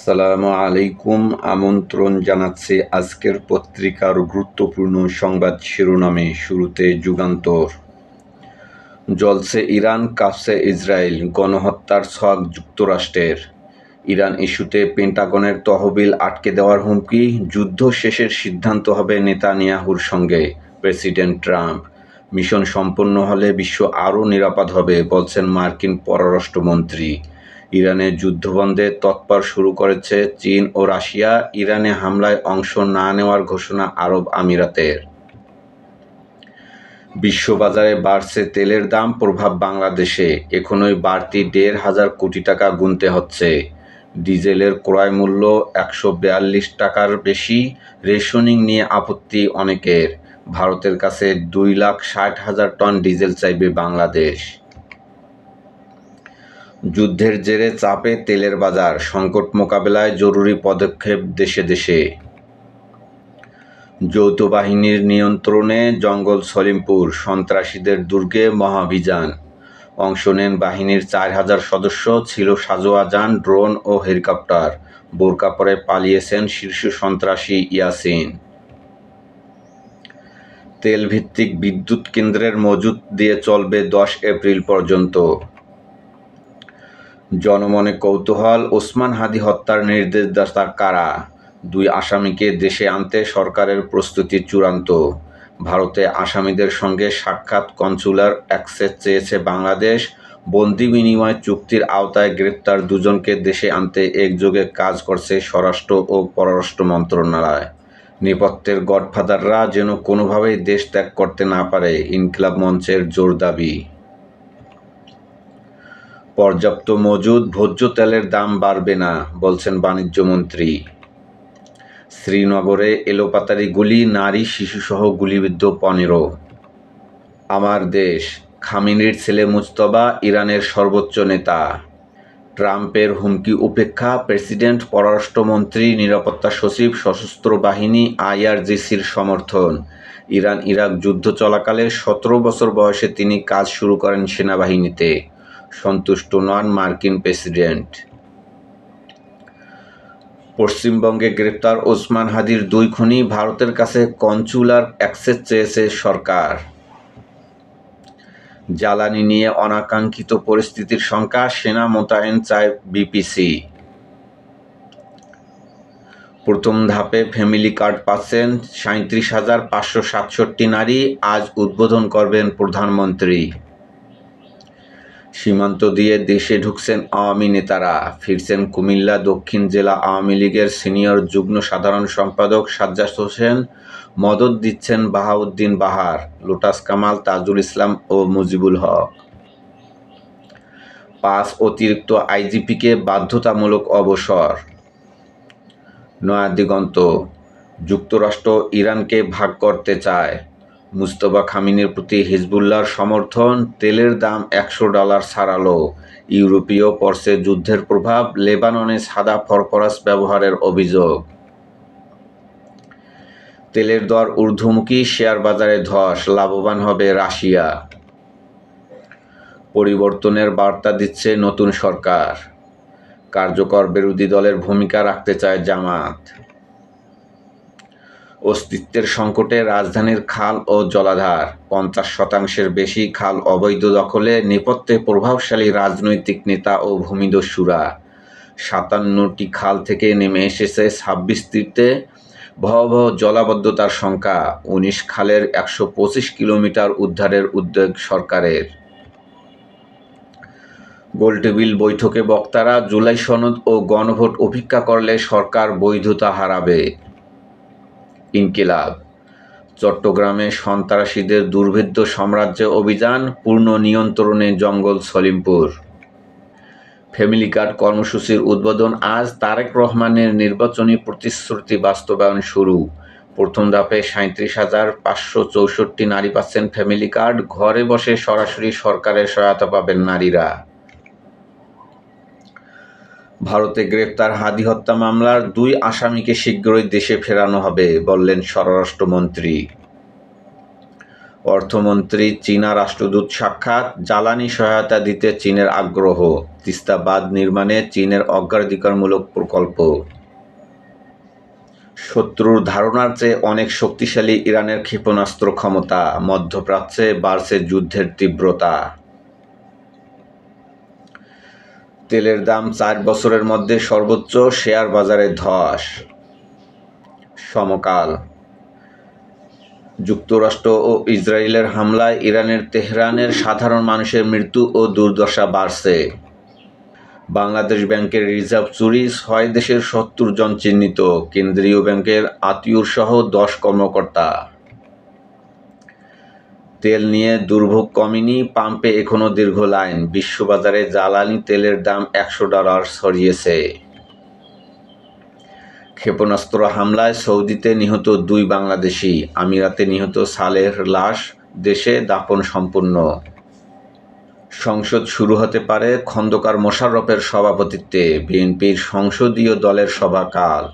আসসালামু আলাইকুম। আমন্ত্রণ জানাচ্ছি আজকের পত্রিকার গুরুত্বপূর্ণ সংবাদ শিরোনামে। শুরুতে যুগান্তর। জ্বলছে ইরান, কাঁপছে ইসরায়েল, গণহত্যার ছক যুক্তরাষ্ট্রের। ইরান ইস্যুতে পেন্টাগনের তহবিল আটকে দেওয়ার হুমকি, যুদ্ধ শেষের সিদ্ধান্ত হবে নেতানিয়াহুর সঙ্গে প্রেসিডেন্ট ট্রাম্প। মিশন সম্পন্ন হলে বিশ্ব আরও নিরাপদ হবে বলছেন মার্কিন পররাষ্ট্রমন্ত্রী। ইরানে যুদ্ধবন্ধে তৎপর শুরু করেছে চীন ও রাশিয়া। ইরানে হামলায় অংশ না নেওয়ার ঘোষণা আরব আমিরাতের। বিশ্ববাজারে বাড়ছে তেলের দাম, প্রভাব বাংলাদেশে। এখনই বাড়তি ১,৫০০ কোটি টাকা গুনতে হচ্ছে। ডিজেলের ক্রয় মূল্য ১৪২ টাকার বেশি। রেশনিং নিয়ে আপত্তি অনেকের। ভারতের কাছে ২,৬০,০০০ টন ডিজেল চাইবে বাংলাদেশ। যুদ্ধের জেরে চাপে তেলের বাজার, সংকট মোকাবেলায় জরুরি পদক্ষেপ দেশে দেশে। যৌথ বাহিনীর নিয়ন্ত্রণে জঙ্গল সলিমপুর, সন্ত্রাসীদের দুর্গে মহাভিযান। অংশ নেন বাহিনীর ৪,০০০ সদস্য, ছিল সাঁজোয়া যান, ড্রোন ও হেলিকপ্টার। বোরকা পরে পালিয়েছেন শীর্ষ সন্ত্রাসী ইয়াসিন। তেলভিত্তিক বিদ্যুৎ কেন্দ্রের মজুত দিয়ে চলবে ১০ এপ্রিল পর্যন্ত। জনমনে কৌতূহল, ওসমান হাদি হত্যার নির্দেশদাতা কারা? ২ আসামিকে দেশে আনতে সরকারের প্রস্তুতি চূড়ান্ত। ভারতে আসামিদের সঙ্গে সাক্ষাৎ, কনসুলার অ্যাক্সেস চেয়েছে বাংলাদেশ। বন্দি বিনিময় চুক্তির আওতায় গ্রেপ্তার দুজনকে দেশে আনতে একযোগে কাজ করছে স্বরাষ্ট্র ও পররাষ্ট্র মন্ত্রণালয়। নেপথ্যের গডফাদাররা যেন কোনোভাবেই দেশ ত্যাগ করতে না পারে, ইনকিলাব মঞ্চের জোর দাবি। পর্যাপ্ত মজুদ, ভোজ্য তেলের দাম বাড়বে না বলছেন বাণিজ্যমন্ত্রী। শ্রীনগরে এলোপাতাড়ি গুলি, নারী শিশুসহ গুলিবিদ্ধ ১৫। আমার দেশ, খামেনির ছেলে মুজতবা ইরানের সর্বোচ্চ নেতা। ট্রাম্পের হুমকি উপেক্ষা, প্রেসিডেন্ট, পররাষ্ট্রমন্ত্রী, নিরাপত্তা সচিব, সশস্ত্র বাহিনী, আইআরজিসির সমর্থন। ইরান ইরাক যুদ্ধ চলাকালে ১৭ বছর বয়সে তিনি কাজ শুরু করেন সেনাবাহিনীতে। সন্তুষ্ট নন মার্কিন প্রেসিডেন্ট। পশ্চিমবঙ্গে গ্রেপ্তার ওসমান হাদির ২ খুনি, ভারতের কাছে কনসুলার অ্যাক্সেস চেয়েছে সরকার। জ্বালানি নিয়ে অনাকাঙ্ক্ষিত পরিস্থিতির শঙ্কা, সেনা মোতায়েন চায় বিপিসি। প্রথম ধাপে ফ্যামিলি কার্ড পাচ্ছেন ৩৭,৫৬৭ নারী, আজ উদ্বোধন করবেন প্রধানমন্ত্রী। সীমান্ত দিয়ে দেশে ঢুকছেন আওয়ামী নেতারা, ফিরছেন কুমিল্লা দক্ষিণ জেলা আওয়ামী লীগের সিনিয়র যুগ্ম সাধারণ সম্পাদক সাজ্জাদ হোসেন। মদদ দিচ্ছেন বাহাউদ্দিন বাহার, লোটাস কামাল, তাজুল ইসলাম ও মুজিবুল হক। ৫ অতিরিক্ত আইজিপিকে বাধ্যতামূলক অবসর। নয়াদিগন্ত, যুক্তরাষ্ট্র ইরানকে ভাগ করতে চায়। মুজতবা খামেনির প্রতি হিজবুল্লাহর সমর্থন। তেলের দাম $১০০ ছাড়ালো। ইউরোপীয় পড়ছে যুদ্ধের প্রভাব। লেবাননে সাদা ফসফরাস ব্যবহারের অভিযোগ। তেলের দর ঊর্ধ্বমুখী, শেয়ার বাজারে ধস, লাভবান হবে রাশিয়া। পরিবর্তনের বার্তা দিচ্ছে নতুন সরকার। কার্যকর বিরোধী দলের ভূমিকা রাখতে চায় জামাত। অস্তিত্বের সংকটে রাজধানীর খাল ও জলাধার, ৫০% বেশি খাল অবৈধ দখলে। নেপথ্যে প্রভাবশালী রাজনৈতিক নেতা ও ভূমিদস্যুরা। ৫৭টি খাল থেকে নেমে এসেছে ২৬টিতে। ভয়াবহ জলাবদ্ধতার সংখ্যা, ১৯ খালের ১২৫ কিলোমিটার উদ্ধারের উদ্যোগ সরকারের। গোলটেবিল বৈঠকে বক্তারা, জুলাই সনদ ও গণভোট উপেক্ষা করলে সরকার বৈধতা হারাবে। ইনকিলাব, চট্টগ্রামে সন্ত্রাসীদের দুর্ভেদ্য সাম্রাজ্যে অভিযান, পূর্ণ নিয়ন্ত্রণে জঙ্গল সলিমপুর। ফ্যামিলি কার্ড কর্মসূচির উদ্বোধন আজ। তারেক রহমানের নির্বাচনী প্রতিশ্রুতি বাস্তবায়ন শুরু। প্রথম ধাপে ৩৭,৫৬৪ নারী পাচ্ছেন ফ্যামিলি কার্ড। ঘরে বসে সরাসরি সরকারের সহায়তা পাবেন নারীরা। ভারতে গ্রেপ্তার হাদি হত্যা মামলার ২ আসামিকে শীঘ্রই দেশে ফেরানো হবে বললেন স্বরাষ্ট্রমন্ত্রী। অর্থমন্ত্রী চীনা রাষ্ট্রদূত সাক্ষাৎ, জ্বালানি সহায়তা দিতে চীনের আগ্রহ, তিস্তা বাঁধ নির্মাণে চীনের অগ্রাধিকারমূলক প্রকল্প। শত্রুর ধারণার চেয়ে অনেক শক্তিশালী ইরানের ক্ষেপণাস্ত্র ক্ষমতা, মধ্যপ্রাচ্যে বাড়ছে যুদ্ধের তীব্রতা। তেলের দাম 4 বছরের মধ্যে সর্বোচ্চ, শেয়ার বাজারে ধস। সমকাল, যুক্তরাষ্ট্র ও ইসরায়েলের হামলায় ইরানের তেহরানের সাধারণ মানুষের মৃত্যু ও দুর্দশা বাড়ছে। বাংলাদেশ ব্যাংকের রিজার্ভ চুরি, 6 দেশের 70 জন চিহ্নিত, কেন্দ্রীয় ব্যাংকের আত্মীয়সহ 10 কর্মকর্তা। তেল নিয়ে দুর্ভোগ কমেনি, পাম্পে এখনো দীর্ঘ লাইন, বিশ্ববাজারে জ্বালানি তেলের দাম $100 ছড়িয়েছে। ক্ষেপণাস্ত্র হামলায় সৌদিতে নিহত 2 বাংলাদেশি, আমিরাতে নিহত সালেহর লাশ দেশে দাফন সম্পূর্ণ। সংসদ শুরু হতে পারে খন্দকার মোশাররফের সভাপতিত্বে, বিএনপির সংসদীয় দলের সভা কাল।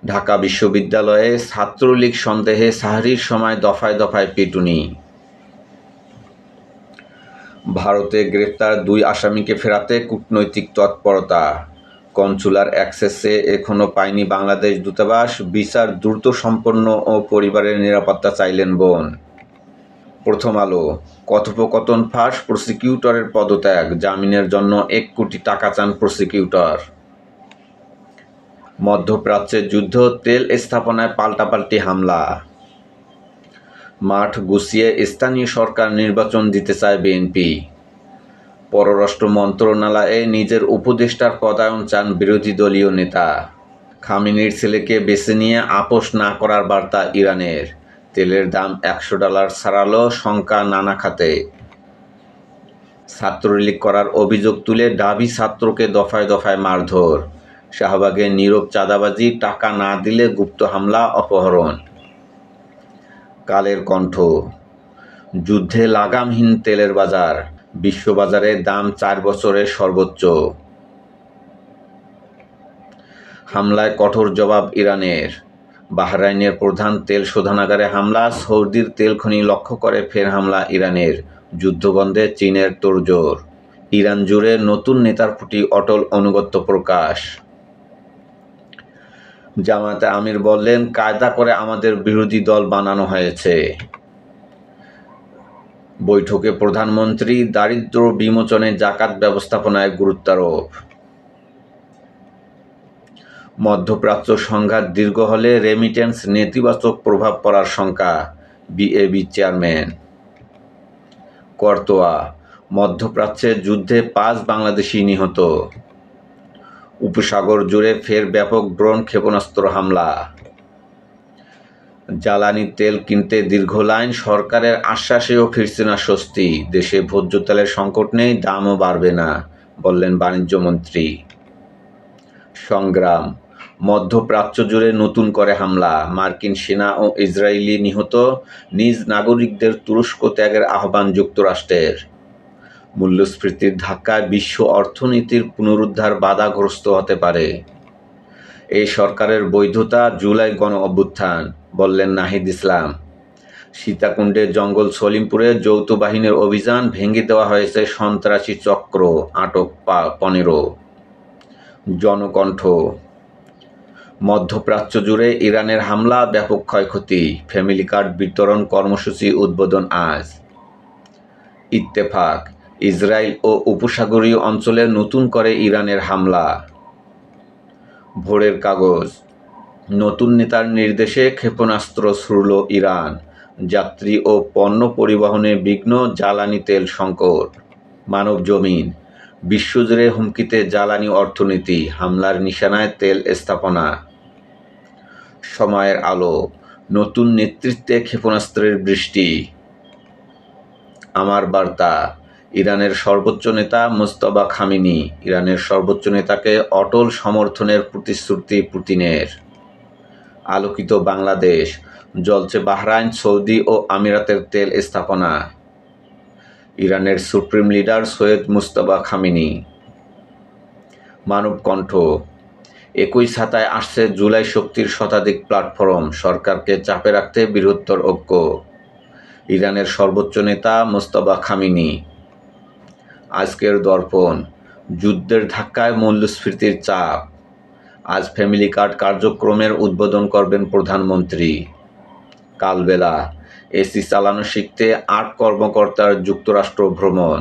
ঢাকা বিশ্ববিদ্যালয়ে ছাত্রলীগ সন্দেহে সাহরির সময় দফায় দফায় পিটুনি। ভারতে গ্রেপ্তার 2 আসামিকে ফেরাতে কূটনৈতিক তৎপরতা, কনসুলার অ্যাক্সেসে এখনো পায়নি বাংলাদেশ দূতাবাস, বিচার দ্রুত সম্পন্ন ও পরিবারের নিরাপত্তা চাইলেন বোন। প্রথম আলো, কথোপকথন ফাঁস, প্রসিকিউটরের পদত্যাগ, জামিনের জন্য 1 কোটি টাকা চান প্রসিকিউটর। মধ্যপ্রাচ্যে যুদ্ধ, তেল স্থাপনায় পাল্টাপাল্টি হামলা। মাঠ গুছিয়ে স্থানীয় সরকার নির্বাচন দিতে চায় বিএনপি। পররাষ্ট্র মন্ত্রণালয়ে নিজের উপদেষ্টার পদায়ন চান বিরোধী দলীয় নেতা। খামেনির ছেলেকে বেছে নিয়ে আপোষ না করার বার্তা ইরানের। তেলের দাম $100 ছাড়ালো, শঙ্কা নানা খাতে। ছাত্রলীগ করার অভিযোগ তুলে ঢাবি ছাত্রকে দফায় দফায় মারধর। শাহবাগে নীরব চাঁদাবাজি, টাকা না দিলে গুপ্ত হামলা, অপহরণ। কালের কণ্ঠ, যুদ্ধে লাগামহীন তেলের বাজার, বিশ্ববাজারে দাম 4 বছরের সর্বোচ্চ। হামলায় কঠোর জবাব ইরানের। বাহরাইনের প্রধান তেল শোধনাগারে হামলা, সৌদির তেল খনি লক্ষ্য করে ফের হামলা ইরানের, যুদ্ধবন্ধে চীনের তোড়জোড়। ইরান জুড়ে নতুন নেতার প্রতি অটল আনুগত্য প্রকাশ। জামায়াতে আমির বললেন, কায়দা করে আমাদের বিরোধী দল বানানো হয়েছে। বৈঠকে প্রধানমন্ত্রী দারিদ্র্য বিমোচনে জাকাত ব্যবস্থাপনায় গুরুত্বারোপ। মধ্যপ্রাচ্য সংঘাত দীর্ঘ হলে রেমিটেন্স নেতিবাচক প্রভাব পড়ার শঙ্কা, বিএবি চেয়ারম্যান। করতোয়া, মধ্যপ্রাচ্যে যুদ্ধে 5 বাংলাদেশি নিহত। উপসাগর জুড়ে ফের ব্যাপক ড্রোন ক্ষেপণাস্ত্র হামলা। জ্বালানি তেল কিনতে দীর্ঘ লাইন, সরকারের আশ্বাসেও ফিরছে না স্বস্তি। দেশে ভোজ্য তেলের সংকট নেই, দামও বাড়বে না, বললেন বাণিজ্যমন্ত্রী। সংগ্রাম, মধ্যপ্রাচ্য জুড়ে নতুন করে হামলা, মার্কিন সেনা ও ইসরায়েলি নিহত, নিজ নাগরিকদের তুরস্ক ত্যাগের আহ্বান যুক্তরাষ্ট্রের। মূল্যস্ফীতির ধাক্কায় বিশ্ব অর্থনীতির পুনরুদ্ধার বাধাগ্রস্ত হতে পারে। এই সরকারের বৈধতা জুলাই গণ অভ্যুত্থান, বললেন নাহিদ ইসলাম। সীতাকুণ্ডে জঙ্গল সলিমপুরে যৌথ বাহিনীর অভিযান, ভেঙে দেওয়া হয়েছে সন্ত্রাসী চক্র, আটক 15। জনকণ্ঠ, মধ্যপ্রাচ্য জুড়ে ইরানের হামলা, ব্যাপক ক্ষয়ক্ষতি, ফ্যামিলি কার্ড বিতরণ কর্মসূচি উদ্বোধন আজ। ইত্তেফাক, ইসরায়েল ও উপসাগরীয় অঞ্চলে নতুন করে ইরানের হামলা। ভোরের কাগজ, নতুন নেতার নির্দেশে ক্ষেপণাস্ত্র ছুড়ল ইরান, যাত্রী ও পণ্য পরিবহনে বিঘ্ন, জ্বালানি তেল সংকট। মানবজমিন, বিশ্বজুড়ে হুমকিতে জ্বালানি অর্থনীতি, হামলার নিশানায় তেল স্থাপনা। সময়ের আলো, নতুন নেতৃত্বে ক্ষেপণাস্ত্রের বৃষ্টি। আমার বার্তা, ইরানের সর্বোচ্চ নেতা মুজতবা খামেনি, ইরানের সর্বোচ্চ নেতাকে অটল সমর্থনের প্রতিশ্রুতি পুতিনের। আলোকিত বাংলাদেশ, জ্বলছে বাহরাইন, সৌদি ও আমিরাতের তেল স্থাপনা। ইরানের supreme leader Syed Mujtaba Khamenei. Manabkantha, একই ছাতায় আসছে জুলাই শক্তির শতাধিক প্ল্যাটফর্ম, সরকারকে চাপে রাখতে বৃহত্তর ঐক্য। ইরানের সর্বোচ্চ নেতা মোজতবা খামেনি। আজকের দর্পণ, যুদ্ধের ধাক্কায় মূল্যস্ফীতির চাপ। আজ ফ্যামিলি কার্ড কার্যক্রমের উদ্বোধন করবেন প্রধানমন্ত্রী। কালবেলা, এসি চালানো শিখতে ৮ কর্মকর্তার যুক্তরাষ্ট্র ভ্রমণ।